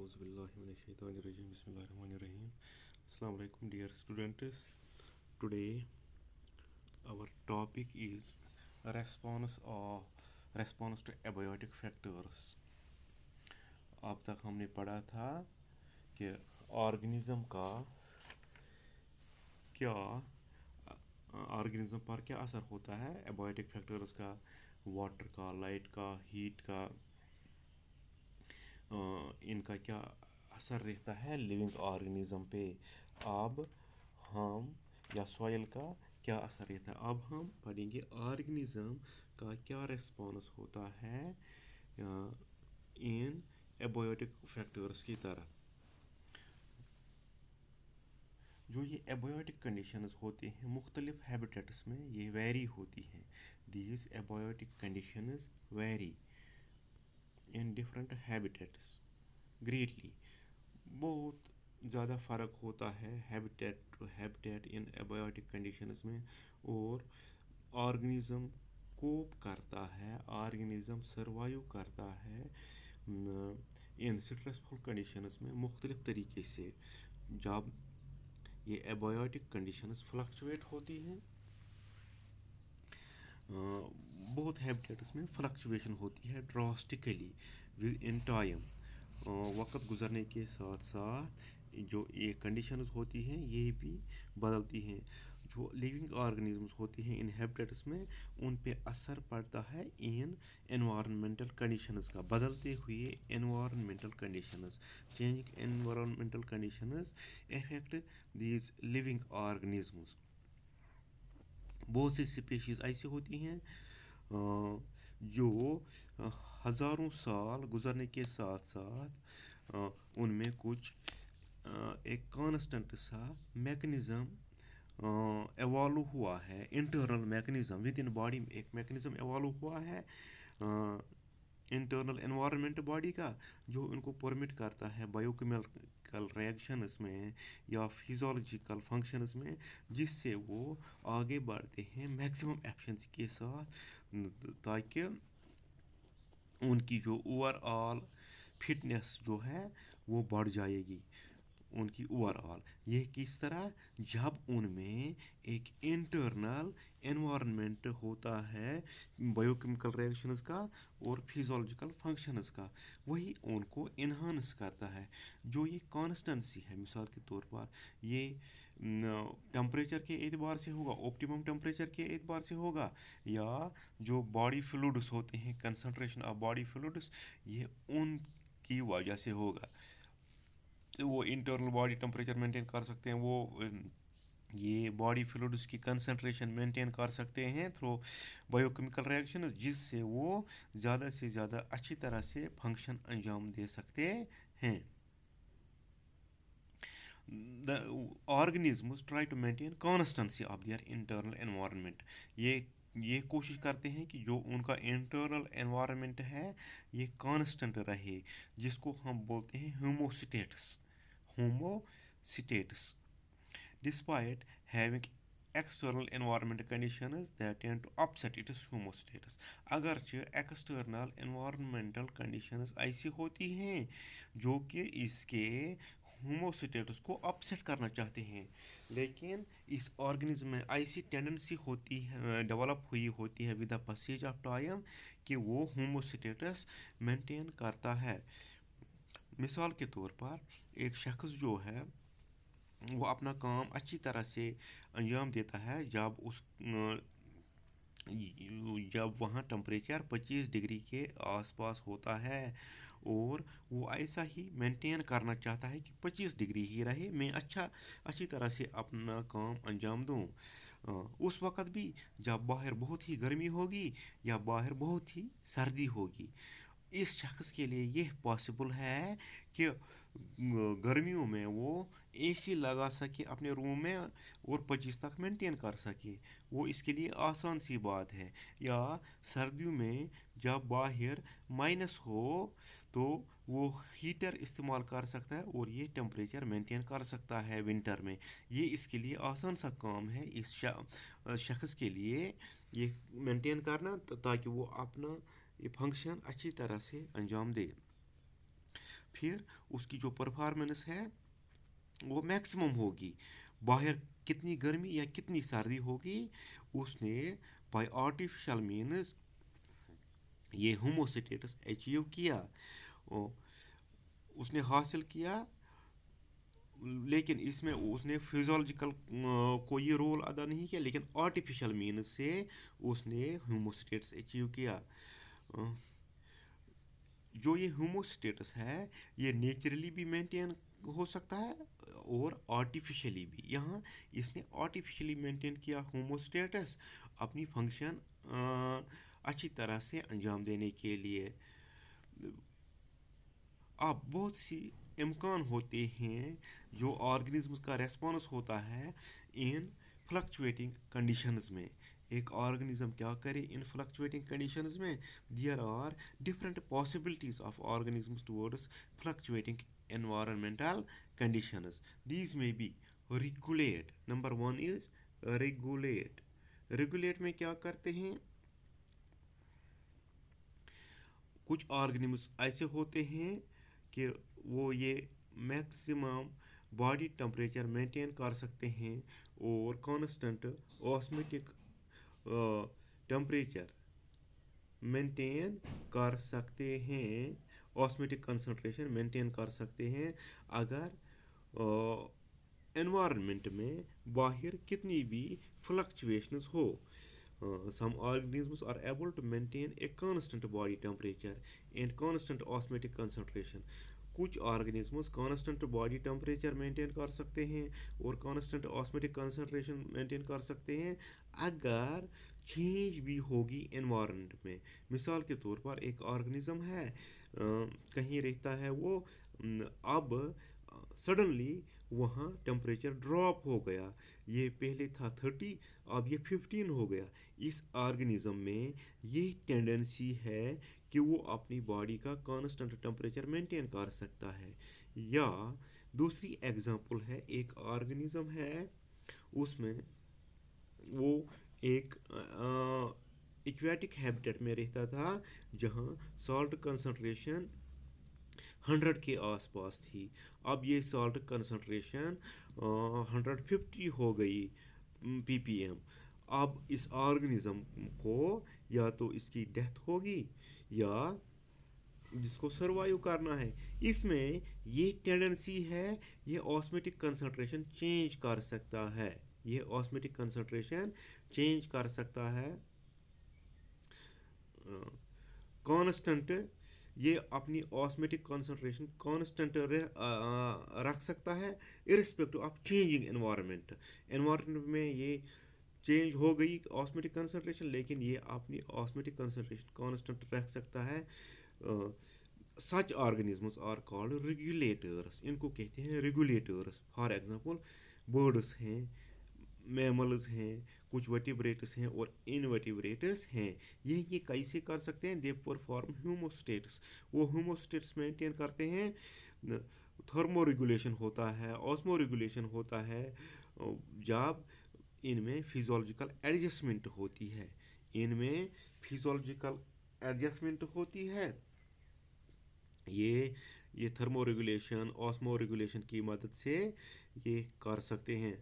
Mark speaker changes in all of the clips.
Speaker 1: Auzubillahiminash-shaytanir-rajim. Bismillahir-rahmanir-rahim. Assalamu alaikum, dear students. Today, our topic is response to abiotic factors. अब तक हमने पढ़ा था कि ऑर्गेनिज्म का क्या ऑर्गेनिज्म पर क्या असर होता है एबायोटिक फैक्टर्स का, वाटर का, लाइट का, हीट का, इनका क्या असर रहता है लिविंग ऑर्गेनिज्म पे। अब हम या सॉइल का क्या असर रहता है। अब हम पढ़ेंगे ऑर्गेनिज्म का क्या रिस्पॉन्स होता है इन एबायोटिक फैक्टर्स की तरह। जो ये एबायोटिक कंडीशंस होते हैं मुख्तलिफ हैबिटेट्स में ये वेरी होती हैं। These abiotic conditions vary in different habitats greatly. बहुत ज़्यादा फ़र्क होता है habitat to habitat in abiotic conditions में। और ऑर्गेनिज्म कोप करता है, ऑर्गेनिज्म सर्वाइव करता है इन स्ट्रेसफुल कंडीशंस में मुख्तलिफ तरीके से। जब ये एबायोटिक कंडीशंस फ्लक्चुएट होती हैं, बहुत हैबिटेट्स में फ्लक्चुएशन होती है ड्रास्टिकली विद इन टाइम। वक्त गुजरने के साथ साथ जो ये कंडीशंस होती हैं ये भी बदलती हैं। जो लिविंग ऑर्गेनिजम्स होती हैं इन हैबिटेट्स में उन पे असर पड़ता है इन एनवायरनमेंटल कंडीशंस का, बदलते हुए environmental conditions. Changing environmental conditions affect these living organisms. बहुत सी स्पीशीज़ ऐसी होती हैं जो हज़ारों साल गुजरने के साथ साथ उनमें कुछ एक कांस्टेंट सा मैकेनिज़्म एवॉल्व हुआ है। Internal mechanism with in body में एक मैकेनिज़्म एवॉल्व हुआ है इंटरनल एनवायरनमेंट बॉडी का, जो उनको परमिट करता है बायोकेमिकल रिएक्शंस में या फिजियोलॉजिकल फंक्शंस में, जिससे वो आगे बढ़ते हैं मैक्सिमम एफिशिएंसी के साथ, ताकि उनकी जो ओवरऑल फिटनेस जो है वो बढ़ जाएगी उनकी ओवरऑल। ये किस तरह, जब उनमें एक इंटरनल एनवायरनमेंट होता है बायोकेमिकल रिएक्शंस का और फिजियोलॉजिकल फंक्शंस का, वही उनको इन्हांस करता है। जो ये कॉन्स्टेंसी है, मिसाल के तौर पर ये टेम्परेचर के एतबार से होगा, ऑप्टिमम टेम्परेचर के एतबार से होगा, या जो बॉडी फ्लूइड्स होते हैं कंसंट्रेशन ऑफ बॉडी फ्लूइड्स, ये उनकी वजह से होगा। वो इंटरनल बॉडी टेम्परेचर मेंटेन कर सकते हैं, वो ये बॉडी फ्लूइड्स की कंसंट्रेशन मेंटेन कर सकते हैं थ्रू बायोकेमिकल रिएक्शन, जिससे वो ज़्यादा से ज़्यादा अच्छी तरह से फंक्शन अंजाम दे सकते हैं। The organisms try to maintain constancy of their internal environment. ये कोशिश करते हैं कि जो उनका इंटरनल एनवायरनमेंट है ये कांस्टेंट रहे, जिसको हम बोलते हैं होमोस्टेट्स despite having external environmental conditions that tend to upset its homeostatus। अगरचे एक्सटर्नल environmental conditions ऐसी होती हैं जो कि इसके होमोस्टेटस को अपसेट करना चाहते हैं, लेकिन इस ऑर्गेनिज्म में ऐसी टेंडेंसी होती है, डेवलप हुई होती है with the passage of time, कि वो होमोस्टेटस मेंटेन करता है। मिसाल के तौर पर एक शख्स जो है वो अपना काम अच्छी तरह से अंजाम देता है जब वहाँ टेम्परेचर 25 डिग्री के आसपास होता है, और वो ऐसा ही मेंटेन करना चाहता है कि 25 डिग्री ही रहे, मैं अच्छी तरह से अपना काम अंजाम दूँ। उस वक़्त भी जब बाहर बहुत ही गर्मी होगी या बाहर बहुत ही सर्दी होगी, इस शख्स के लिए यह पॉसिबल है कि गर्मियों में वो एसी लगा सके अपने रूम में और 25 तक मेंटेन कर सके, वो इसके लिए आसान सी बात है। या सर्दियों में जब बाहर माइनस हो तो वो हीटर इस्तेमाल कर सकता है और ये टेम्परेचर मेंटेन कर सकता है विंटर में। ये इसके लिए आसान सा काम है इस शख्स के लिए ये मेंटेन करना, ताकि वो अपना ये फंक्शन अच्छी तरह से अंजाम दे। फिर उसकी जो परफॉर्मेंस है वो मैक्सिमम होगी। बाहर कितनी गर्मी या कितनी सर्दी होगी, उसने बाय आर्टिफिशियल मीन्स ये होमोस्टेटस अचीव किया, उसने हासिल किया। लेकिन इसमें उसने फिजियोलॉजिकल कोई रोल अदा नहीं किया, लेकिन आर्टिफिशियल मीन्स से उसने होमोस्टेटस अचीव किया। जो ये होमोस्टेटस है ये नेचुरली भी मेंटेन हो सकता है और आर्टिफिशियली भी। यहाँ इसने आर्टिफिशियली मेंटेन किया होमोस्टेटस अपनी फंक्शन अच्छी तरह से अंजाम देने के लिए। अब बहुत सी इम्कान होते हैं जो ऑर्गेनिज्म का रेस्पॉन्स होता है इन फ्लक्चुएटिंग कंडीशंस में। एक ऑर्गेनिज्म क्या करे इन फ्लक्चुएटिंग कंडीशंस में? There are different possibilities of organisms towards fluctuating environmental conditions. These may be regulate. Number one is regulate. Regulate में क्या करते हैं? कुछ ऑर्गेनिम्स ऐसे होते हैं कि वो ये मैक्सिमम बॉडी टेम्परेचर मेंटेन कर सकते हैं और कांस्टेंट ऑस्मेटिक टेम्परेचर मेंटेन कर सकते हैं, ऑस्मेटिक कंसंट्रेशन मेंटेन कर सकते हैं अगर एनवायरनमेंट में बाहर कितनी भी फ्लक्चुएशंस हो। Some organisms are able to maintain a constant body temperature and constant osmotic concentration. कुछ organisms constant body temperature maintain कर सकते हैं और कांस्टेंट ऑस्मेटिक कंसंट्रेशन मेंटेन कर सकते हैं अगर चेंज भी होगी एनवायरनमेंट में। मिसाल के तौर पर एक ऑर्गेनिज्म है, कहीं रहता है वो, अब सडनली वहाँ टेम्परेचर ड्रॉप हो गया, ये पहले था 30 अब ये 15 हो गया। इस ऑर्गेनिज्म में ये टेंडेंसी है कि वो अपनी बॉडी का कांस्टेंट टेम्परेचर मेंटेन कर सकता है। या दूसरी एग्जांपल है, एक ऑर्गेनिज्म है उसमें वो एक एक्वेटिक हैबिटेट में रहता था जहाँ सॉल्ट कंसंट्रेशन 100 के आसपास थी। अब ये सॉल्ट कंसंट्रेशन 150 हो गई ppm। अब इस ऑर्गेनिज्म को या तो इसकी डेथ होगी या जिसको सरवाइव करना है। इसमें ये टेंडेंसी है, ये ऑस्मेटिक कंसंट्रेशन चेंज कर सकता है, ये ऑस्मेटिक कंसंट्रेशन चेंज कर सकता है कांस्टेंट, ये अपनी ऑस्मेटिक कंसंट्रेशन कांस्टेंट रख सकता है इरिस्पेक्टिव ऑफ चेंजिंग एनवायरनमेंट में ये चेंज हो गई ऑस्मेटिक कंसंट्रेशन, लेकिन ये अपनी ऑस्मेटिक कंसंट्रेशन कांस्टेंट रख सकता है। सच ऑर्गेनिजम्स आर कॉल्ड रेगुलेटर्स, इनको कहते हैं रेगुलेटर्स। फॉर एग्जांपल बर्ड्स हैं, मैमल्स हैं, कुछ वर्टिब्रेट्स हैं और इनवर्टिब्रेट्स हैं। ये कैसे कर सकते हैं? दे परफॉर्म होमोस्टेट्स, वो होमोस्टेट्स मेंटेन करते हैं। थर्मो रेगुलेशन होता है, ऑस्मो रेगुलेशन होता है जब इनमें फिजियोलॉजिकल एडजस्टमेंट होती है, इनमें फिजियोलॉजिकल एडजस्टमेंट होती है। ये थर्मो रेगुलेशन ऑस्मो रेगुलेशन की मदद से ये कर सकते हैं।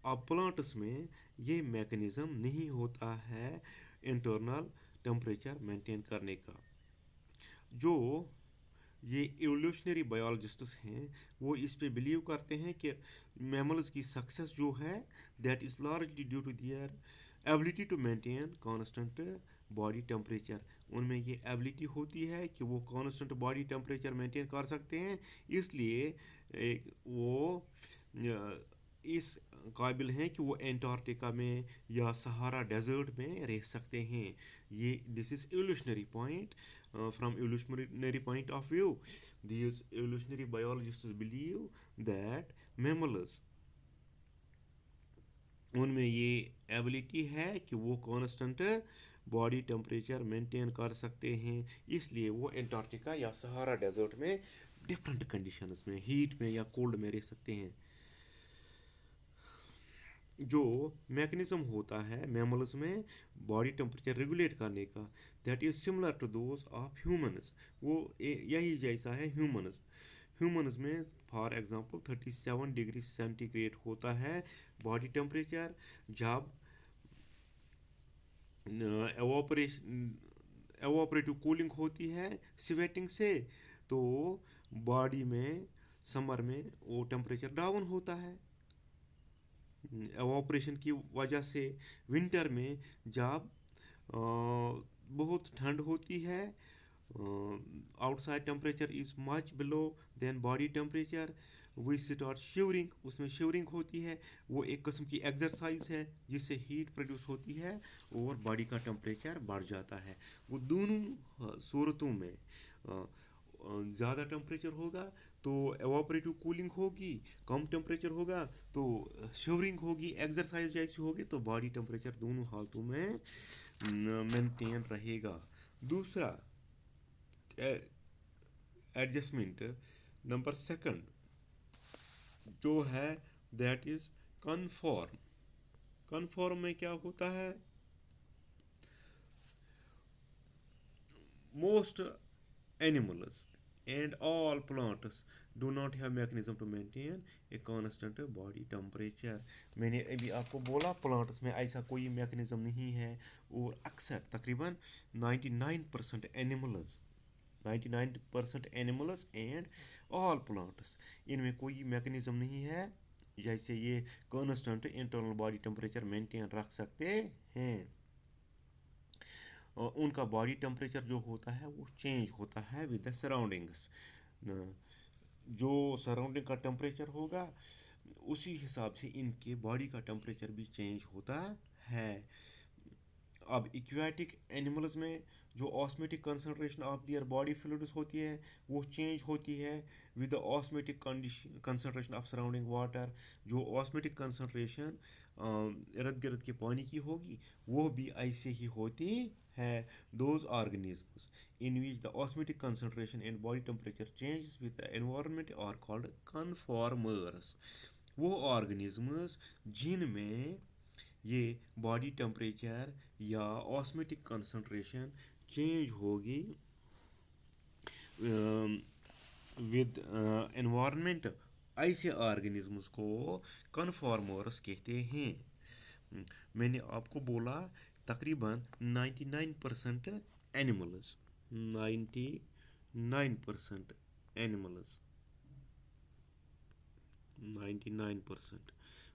Speaker 1: अब प्लांट्स में ये मैकेनिज़्म नहीं होता है इंटरनल टेम्परेचर मेंटेन करने का। जो ये एवोल्यूशनरी बायोलॉजिस्ट्स हैं वो इस पे बिलीव करते हैं कि मैमल्स की सक्सेस जो है that is largely due to their ability to maintain constant body temperature. उनमें ये एबिलिटी होती है कि वो कांस्टेंट बॉडी टेम्परेचर मेंटेन कर सकते हैं, इसलिए वो इस काबिल हैं कि वो एंटार्क्टिका में या सहारा डेजर्ट में रह सकते हैं। ये this is evolutionary point. From evolutionary point of view these evolutionary biologists believe that mammals, उनमें ये एबिलिटी है कि वो कांस्टेंट बॉडी टेम्परेचर मेंटेन कर सकते हैं, इसलिए वो एंटार्क्टिका या सहारा डेजर्ट में डिफरेंट कंडीशंस में हीट में या कोल्ड में रह सकते हैं। जो मैकेनिज्म होता है मैमल्स में बॉडी टेम्परेचर रेगुलेट करने का that is similar to those of humans, वो यही जैसा है ह्यूमन्स। ह्यूमन्स में फॉर एग्जांपल 37 डिग्री सेंटीग्रेड होता है बॉडी टेम्परेचर। जब एवोपरेशन एवोपरेटिव कूलिंग होती है स्वेटिंग से, तो बॉडी में समर में वो टेम्परेचर डाउन होता है एवोपरेशन की वजह से। विंटर में जब बहुत ठंड होती है, outside temperature is much below than body temperature, we start shivering, उसमें शिवरिंग होती है। वो एक किस्म की एक्सरसाइज है जिससे हीट प्रोड्यूस होती है और बॉडी का टेम्परेचर बढ़ जाता है। वो दोनों सूरतों में ज़्यादा टेम्परेचर होगा तो एवापोरेटिव कूलिंग होगी, कम टेम्परेचर होगा तो शिवरिंग होगी, एक्सरसाइज जैसी होगी, तो बॉडी टेम्परेचर दोनों हालतों में मेंटेन रहेगा। दूसरा एडजस्टमेंट नंबर सेकंड जो है दैट इज कन्फॉर्म। कन्फॉर्म में क्या होता है, most animals and all plants do not have mechanism to maintain a constant body temperature। मैंने अभी आपको बोला प्लांट्स में ऐसा कोई मैकेनिज्म नहीं है, और अक्सर तकरीबन 99% animals 99% animals and all plants, इनमें कोई मैकेनिज्म नहीं है जैसे ये constant internal body temperature maintain रख सकते हैं। उनका बॉडी टेम्परेचर जो होता है वो चेंज होता है विद द सराउंडिंग्स। जो सराउंडिंग का टेम्परेचर होगा उसी हिसाब से इनके बॉडी का टेम्परेचर भी चेंज होता है। अब इक्वेटिक एनिमल्स में जो osmotic concentration of their body fluids होती है वो चेंज होती है with the osmotic concentration of surrounding water. जो ऑस्मेटिक कंसनट्रेशन इर्द गिर्द के पानी की होगी वो भी ऐसे ही होती है। Those organisms in which the osmotic concentration and body temperature changes with the environment are called conformers. वो ऑर्गेनिजम्स जिनमें ये बॉडी टेम्परेचर या ऑस्मेटिक कंसनट्रेशन चेंज होगी विद एनवायरनमेंट, ऐसे ऑर्गेनिजम्स को कन्फॉर्मर्स कहते हैं। मैंने आपको बोला तकरीबन 99% एनिमल्स 99% एनिमल्स 99%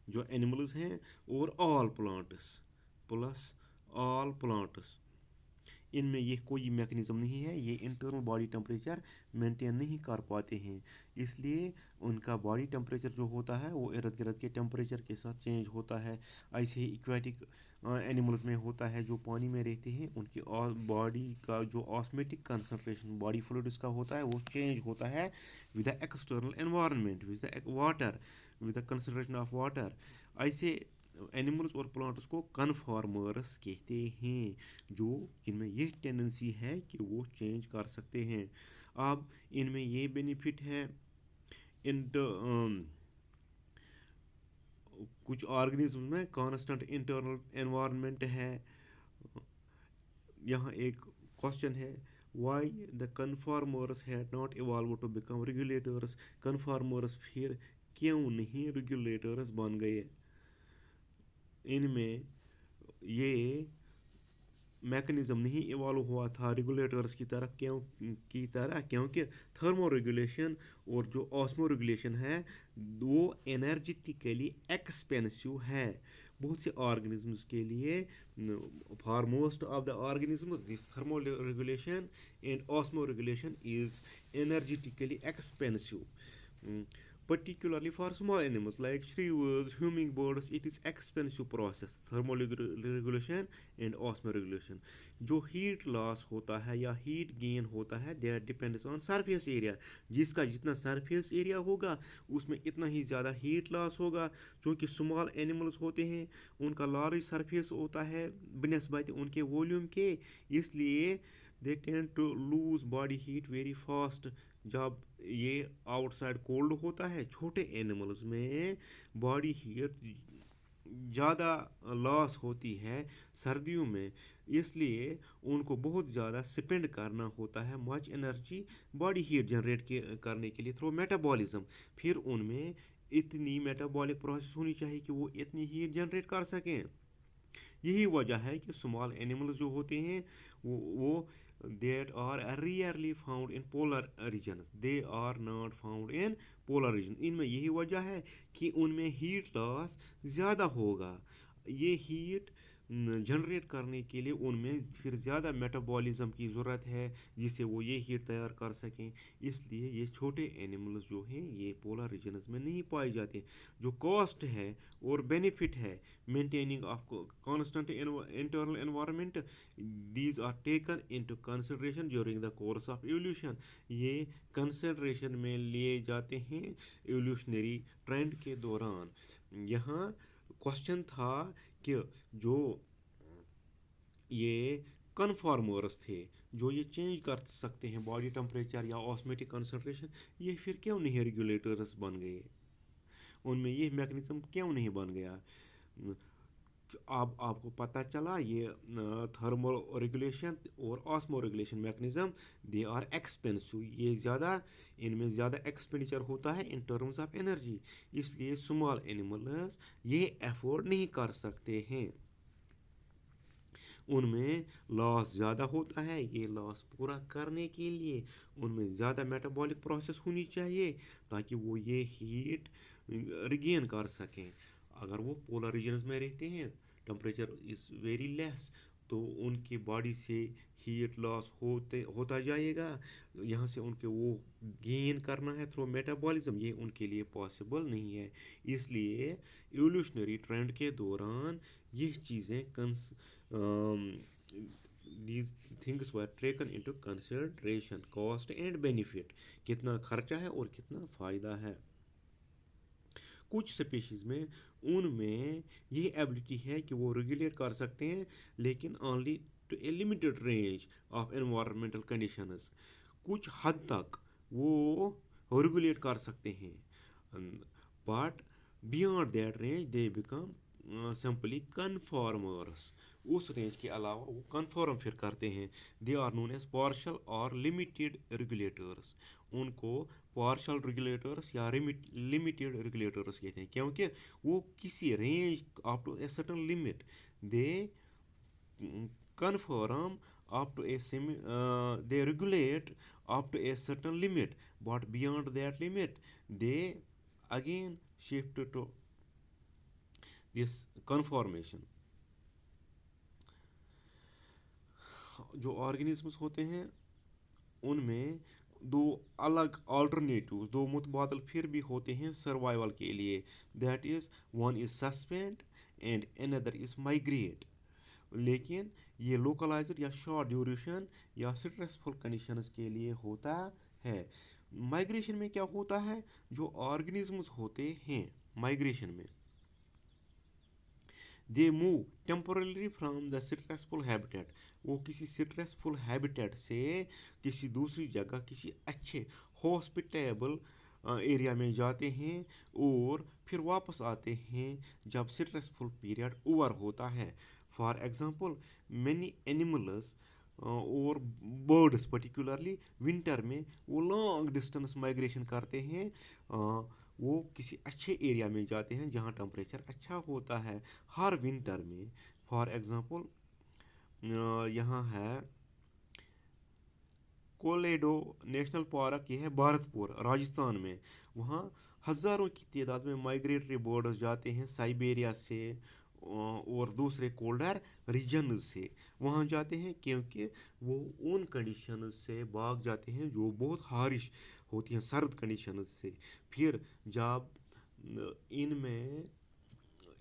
Speaker 1: जो एनिमल्स हैं, और all plants plus all plants, इनमें ये कोई मैकेनिज़्म नहीं है, ये इंटरनल बॉडी टेम्परेचर मेंटेन नहीं कर पाते हैं, इसलिए उनका बॉडी टेम्परेचर जो होता है वो इर्द गिर्द के टेम्परेचर के साथ चेंज होता है। ऐसे ही इक्वेटिक एनिमल्स में होता है जो पानी में रहते हैं, उनकी बॉडी का जो ऑस्मेटिक कंसनट्रेशन बॉडी फ्लूइड्स का होता है वो चेंज होता है with the external environment with the water with the concentration of water. ऐसे एनिमल्स और प्लांट्स को कन्फॉर्मर्स कहते हैं जो जिनमें ये टेंडेंसी है कि वो चेंज कर सकते हैं। अब इनमें ये बेनिफिट है, इन कुछ ऑर्गेनिज्म में कांस्टेंट इंटरनल एनवायरनमेंट है। यहाँ एक क्वेश्चन है, why the conformers had not evolve to become regulators. Conformers फिर क्यों नहीं रेगुलेटर्स बन गए। इनमें ये मैकेनिज़्म नहीं इवॉल्व हुआ था रेगुलेटर्स की तरह क्योंकि थर्मो रेगुलेशन और जो ऑस्मो रेगुलेशन है वो एनर्जेटिकली एक्सपेंसिव है बहुत से ऑर्गेनिजम्स के लिए। For most of the organisms this thermo regulation and osmo regulation is energetically expensive. Particularly for small animals like shrews, hummingbirds, it is expensive process, thermoregulation and osmoregulation। जो heat loss होता है या heat gain होता है that depends on surface area। जिसका जितना surface area होगा उसमें इतना ही ज़्यादा heat loss होगा। क्योंकि small animals होते हैं उनका large surface होता है बनिस्बत उनके वॉल्यूम के, इसलिए they tend to lose body heat very fast। जब ये आउटसाइड कोल्ड होता है छोटे एनिमल्स में बॉडी हीट ज़्यादा लॉस होती है सर्दियों में, इसलिए उनको बहुत ज़्यादा स्पेंड करना होता है much energy body heat generate करने के लिए थ्रू मेटाबॉलिज्म। फिर उनमें इतनी मेटाबॉलिक प्रोसेस होनी चाहिए कि वो इतनी हीट जनरेट कर सकें। यही वजह है कि स्मॉल एनिमल्स जो होते हैं वो that are rarely found in polar regions, they are not found in polar region. इनमें यही वजह है कि उनमें हीट लॉस ज़्यादा होगा। ये हीट जनरेट करने के लिए उनमें फिर ज़्यादा मेटाबॉलिज्म की ज़रूरत है जिससे वो ये हीट तैयार कर सकें। इसलिए ये छोटे एनिमल्स जो हैं ये पोलर रीजन्स में नहीं पाए जाते। जो कॉस्ट है और बेनिफिट है maintaining of constant internal environment, these are taken into consideration during the course of evolution। ये कंसिडरेशन में लिए जाते हैं एवोल्यूशनरी ट्रेंड के दौरान। यहाँ क्वेश्चन था कि जो ये कन्फॉर्मर्स थे जो ये चेंज कर सकते हैं बॉडी टेम्परेचर या ऑस्मेटिक कंसंट्रेशन, ये फिर क्यों नहीं रेगुलेटर्स बन गए, उनमें ये मैकेनिज्म क्यों नहीं बन गया। अब आपको पता चला ये थर्मल रेगुलेशन और osmoregulation mechanism they are expensive, ये ज़्यादा इनमें ज़्यादा एक्सपेंडिचर होता है इन टर्म्स ऑफ एनर्जी, इसलिए स्मॉल एनिमल्स ये अफोर्ड नहीं कर सकते हैं। उनमें लॉस ज़्यादा होता है। ये लॉस पूरा करने के लिए उनमें ज़्यादा मेटाबॉलिक प्रोसेस होनी चाहिए ताकि वो ये हीट रिगेन कर सकें। अगर वो पोलर रीजन्स में रहते हैं टेम्परेचर इज़ वेरी लेस, तो उनकी बॉडी से हीट लॉस होता जाएगा। यहाँ से उनके वो गेन करना है थ्रू मेटाबॉलिज्म, ये उनके लिए पॉसिबल नहीं है। इसलिए एवोल्यूशनरी ट्रेंड के दौरान ये चीज़ें these things were taken into consideration, cost and benefit, कितना खर्चा है और कितना फ़ायदा है। कुछ स्पीशीज़ में उनमें ये एबिलिटी है कि वो रेगुलेट कर सकते हैं लेकिन only to a limited range of environmental conditions, कुछ हद तक वो रेगुलेट कर सकते हैं, but beyond that range they become simply conformers. उस रेंज के अलावा वो कन्फर्म फिर करते हैं। They are known as partial और लिमिटेड रेगुलेटर्स। उनको पार्शल रेगुलेटर्स या लिमिटेड रेगुलेटर्स कहते हैं क्योंकि वो किसी range up to a certain limit they conform up to a they regulate up to a certain limit, but beyond that limit they again shift to this conformation। जो organisms होते हैं उनमें दो अलग अल्टरनेटिव, दो मुतबादल फिर भी होते हैं सर्वाइवल के लिए, that is one is suspend and another is migrate. लेकिन ये लोकलाइज्ड या शॉर्ट ड्यूरेशन या स्ट्रेसफुल कंडीशंस के लिए होता है। माइग्रेशन में क्या होता है, जो ऑर्गेनिज्म्स होते हैं माइग्रेशन में they move temporarily from the stressful habitat, वो किसी स्ट्रेसफुल हैबिटेट से किसी दूसरी जगह किसी अच्छे हॉस्पिटेबल एरिया में जाते हैं और फिर वापस आते हैं जब स्ट्रेसफुल पीरियड ओवर होता है। फॉर एग्जांपल मैनी एनिमल्स और बर्ड्स पर्टिकुलरली विंटर में वो लॉन्ग डिस्टेंस माइग्रेशन करते हैं, वो किसी अच्छे एरिया में जाते हैं जहाँ टेम्परेचर अच्छा होता है हर विंटर में। फॉर एग्जांपल यहाँ है कोलेडो नेशनल पार्क, ये है भरतपुर राजस्थान में। वहाँ हज़ारों की तादाद में माइग्रेटरी बर्ड्स जाते हैं साइबेरिया से और दूसरे कोल्डर रीजन से वहाँ जाते हैं क्योंकि वो उन कंडीशन से भाग जाते हैं जो बहुत हारिश होती हैं, सर्द कंडीशन से। फिर जब इनमें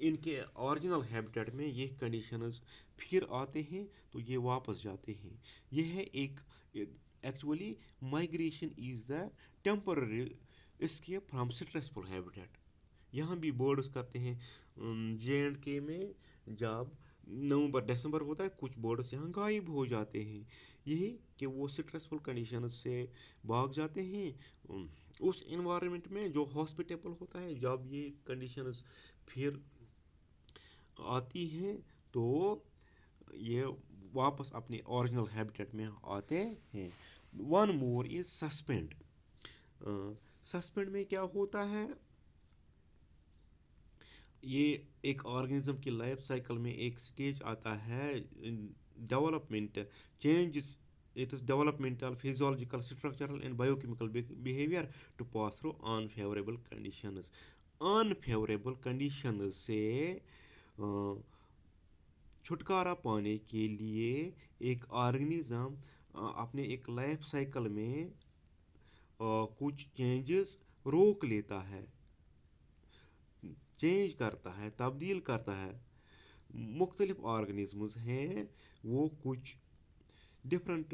Speaker 1: इनके ओरिजिनल हैबिटेट में ये कंडीशंस फिर आते हैं तो ये वापस जाते हैं। यह है एक actually migration is the temporary escape from stressful habitat. यहाँ भी बर्ड्स करते हैं। JNK में जब नवंबर दिसंबर होता है कुछ बर्ड्स यहाँ गायब हो जाते हैं, यही कि वो स्ट्रेसफुल कंडीशन से भाग जाते हैं उस इन्वायरमेंट में जो हॉस्पिटेबल होता है। जब ये कंडीशंस फिर आती हैं तो ये वापस अपने ओरिजिनल हैबिटेट में आते हैं. One more is suspend. Suspend में क्या होता है, ये एक ऑर्गेनिज्म की लाइफ साइकिल में एक स्टेज आता है development changes. It is developmental, physiological, structural, and biochemical behavior to pass through unfavorable conditions. Unfavourable condition से छुटकारा पाने के लिए एक ऑर्गेनिज्म अपने एक लाइफ साइकिल में कुछ चेंजेस रोक लेता है, चेंज करता है, तब्दील करता है. मुख्तलिफ ऑर्गेनिज़म्स हैं वो कुछ डिफरेंट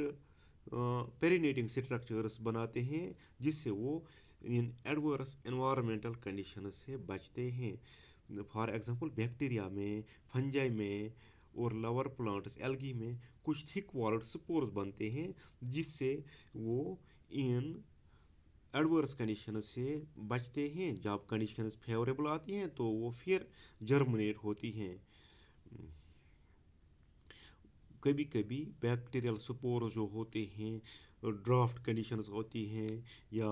Speaker 1: पेरिनेटिंग स्ट्रक्चर्स बनाते हैं जिससे वो इन एडवर्स एनवायरमेंटल कंडीशन से बचते हैं. फॉर एग्जांपल बैक्टीरिया में, फंजाई में और लवर प्लांट्स एल्गी में कुछ थिक वॉल्ड स्पोर्स बनते हैं जिससे वो इन एडवर्स कंडीशन से बचते हैं. जब कंडीशंस फेवरेबल आती हैं तो वो फिर जर्मिनेट होती हैं. कभी कभी बैक्टीरियल स्पोर्स जो होते हैं ड्राफ्ट कंडीशंस होती हैं या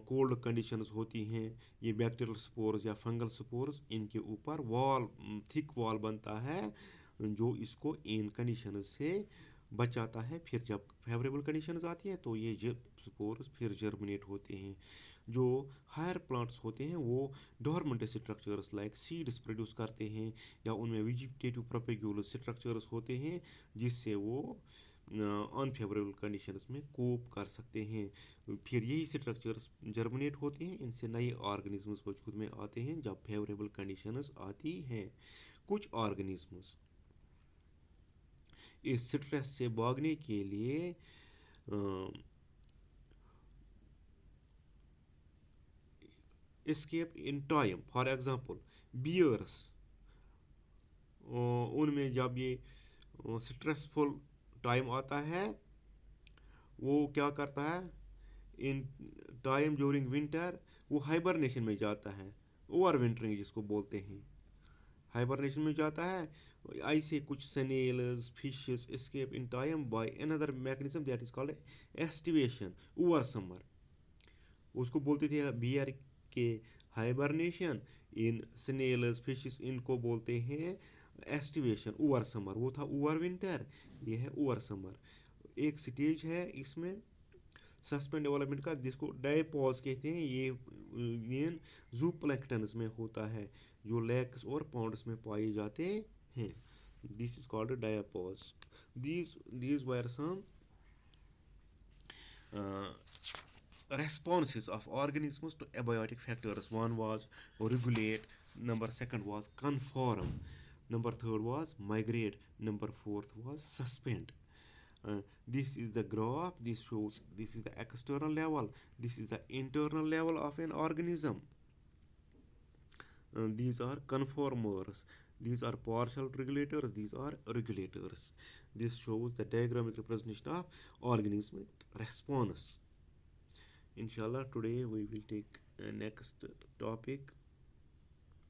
Speaker 1: कोल्ड कंडीशंस होती हैं, ये बैक्टीरियल स्पोर्स या फंगल स्पोर्स इनके ऊपर वॉल थिक वॉल बनता है जो इसको इन कंडीशन से बचाता है. फिर जब फेवरेबल कंडीशंस आती हैं तो ये स्पोर्स फिर जर्मिनेट होते हैं. जो हायर प्लांट्स होते हैं वो dormant structures like seeds produce करते हैं या उनमें वेजिटेटिव प्रोपेग्यूलर स्ट्रक्चर्स होते हैं जिससे वो अनफेवरेबल कंडीशंस में कोप कर सकते हैं. फिर यही स्ट्रक्चर्स जर्मिनेट होते हैं, इनसे नए ऑर्गेनिजम्स वजूद में आते हैं जब फेवरेबल कंडीशंस आती हैं. कुछ ऑर्गेनिजम्स इस स्ट्रेस से भागने के लिए escape in time. For example bears, उनमें जब ये स्ट्रेसफुल टाइम आता है वो क्या करता है, इन टाइम ड्यूरिंग विंटर वो हाइबरनेशन में जाता है, ओवर विंटरिंग जिसको बोलते हैं, हाइबरनेशन में जाता है. ऐसे कुछ snails fishes escape in time by another mechanism that is called estivation over summer. उसको बोलते थे बियर के हाइबरनेशन, इन स्नेल्स फिशेस इनको बोलते हैं एस्टिवेशन ओवर समर. वो था ओवर विंटर, ये है ओवर समर. एक स्टेज है इसमें सस्पेंड डेवलपमेंट का जिसको डायपॉज कहते हैं. ये जू प्लैंक्टन्स में होता है जो लेक्स और पॉन्ड्स में पाए जाते हैं. This is called diapause. these were some responses of organisms to abiotic factors. One was regulate, number second was conform, number third was migrate, number fourth was suspend. This is the graph. This shows this is the external level, this is the internal level of an organism. These are conformers, these are partial regulators, these are regulators. This shows the diagrammatic representation of organismic response. Inshallah today we will take next topic